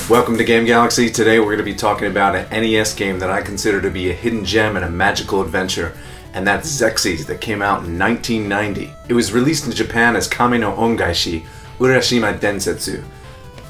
Welcome to Game Galaxy. Today we're going to be talking about an NES game that I consider to be a hidden gem and a magical adventure, and that's Xexyz, that came out in 1990. It was released in Japan as Kame no ongaeshi, Urashima Densetsu.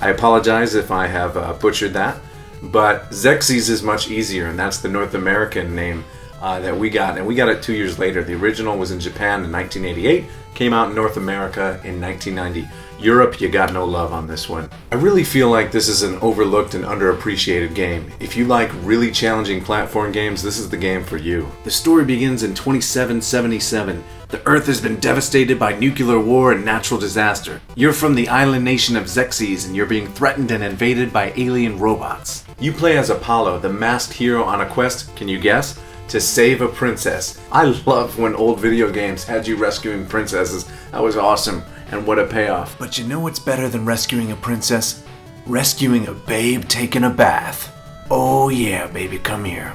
I apologize if I have butchered that, but Xexyz is much easier, and that's the North American name that we got, and we got it 2 years later. The original was in Japan in 1988, came out in North America in 1990. Europe, you got no love on this one. I really feel like this is an overlooked and underappreciated game. If you like really challenging platform games, this is the game for you. The story begins in 2777. The Earth has been devastated by nuclear war and natural disaster. You're from the island nation of Xexyz, and you're being threatened and invaded by alien robots. You play as Apollo, the masked hero on a quest, can you guess? To save a princess. I love when old video games had you rescuing princesses. That was awesome, and what a payoff. But you know what's better than rescuing a princess? Rescuing a babe taking a bath. Oh yeah, baby, come here.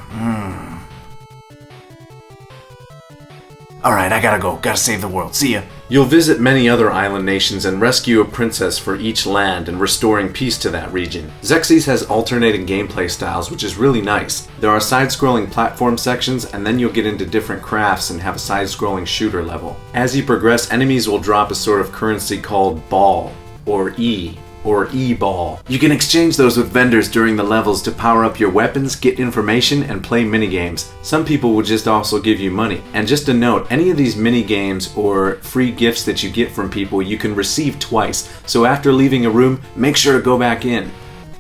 Alright, I gotta go. Gotta save the world. See ya. You'll visit many other island nations and rescue a princess for each land and restoring peace to that region. Xexyz has alternating gameplay styles, which is really nice. There are side-scrolling platform sections, and then you'll get into different crafts and have a side-scrolling shooter level. As you progress, enemies will drop a sort of currency called ball, or E-ball. You can exchange those with vendors during the levels to power up your weapons, get information, and play minigames. Some people will just also give you money. And just a note, any of these minigames or free gifts that you get from people you can receive twice, so after leaving a room, make sure to go back in.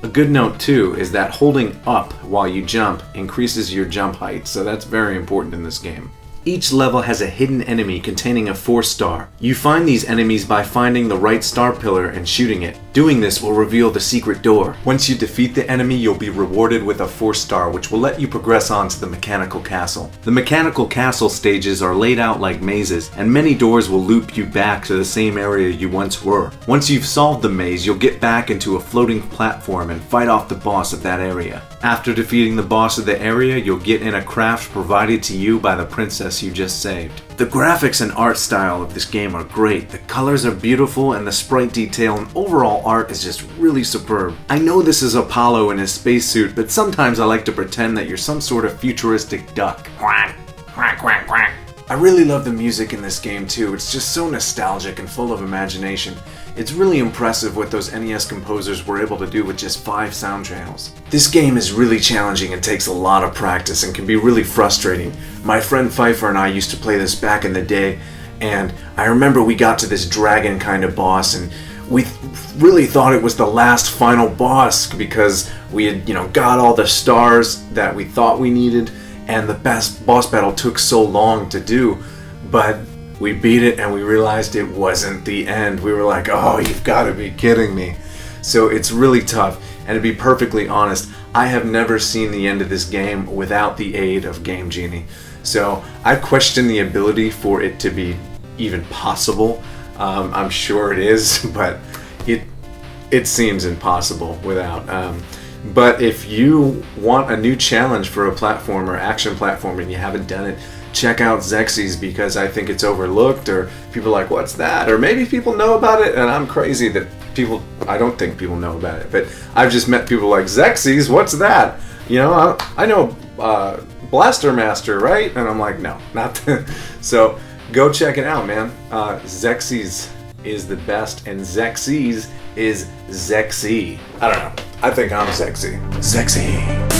A good note too is that holding up while you jump increases your jump height, so that's very important in this game. Each level has a hidden enemy containing a 4-star. You find these enemies by finding the right star pillar and shooting it. Doing this will reveal the secret door. Once you defeat the enemy, you'll be rewarded with a 4-star, which will let you progress on to the mechanical castle. The mechanical castle stages are laid out like mazes, and many doors will loop you back to the same area you once were. Once you've solved the maze, you'll get back into a floating platform and fight off the boss of that area. After defeating the boss of the area, you'll get in a craft provided to you by the princess you just saved. The graphics and art style of this game are great. The colors are beautiful, and the sprite detail and overall art is just really superb. I know this is Apollo in his spacesuit, but sometimes I like to pretend that you're some sort of futuristic duck. Quack, quack, quack, quack. I really love the music in this game too. It's just so nostalgic and full of imagination. It's really impressive what those NES composers were able to do with just 5 sound channels. This game is really challenging and takes a lot of practice and can be really frustrating. My friend Pfeiffer and I used to play this back in the day, and I remember we got to this dragon kind of boss, and we really thought it was the last final boss because we had, got all the stars that we thought we needed, and the best boss battle took so long to do, but we beat it and we realized it wasn't the end. We were like, oh, you've got to be kidding me. So it's really tough, and to be perfectly honest, I have never seen the end of this game without the aid of Game Genie. So I question the ability for it to be even possible. I'm sure it is, but it seems impossible without. But if you want a new challenge for a platformer, action platformer, and you haven't done it, check out Xexyz, because I think it's overlooked, or people are like, what's that? Or maybe people know about it, and I'm crazy that I don't think people know about it, but I've just met people like, Xexyz, what's that? I know Blaster Master, right? And I'm like, no, not that. So go check it out, man. Xexyz is the best, and Xexyz is Xexy. I don't know. I think I'm sexy. Sexy.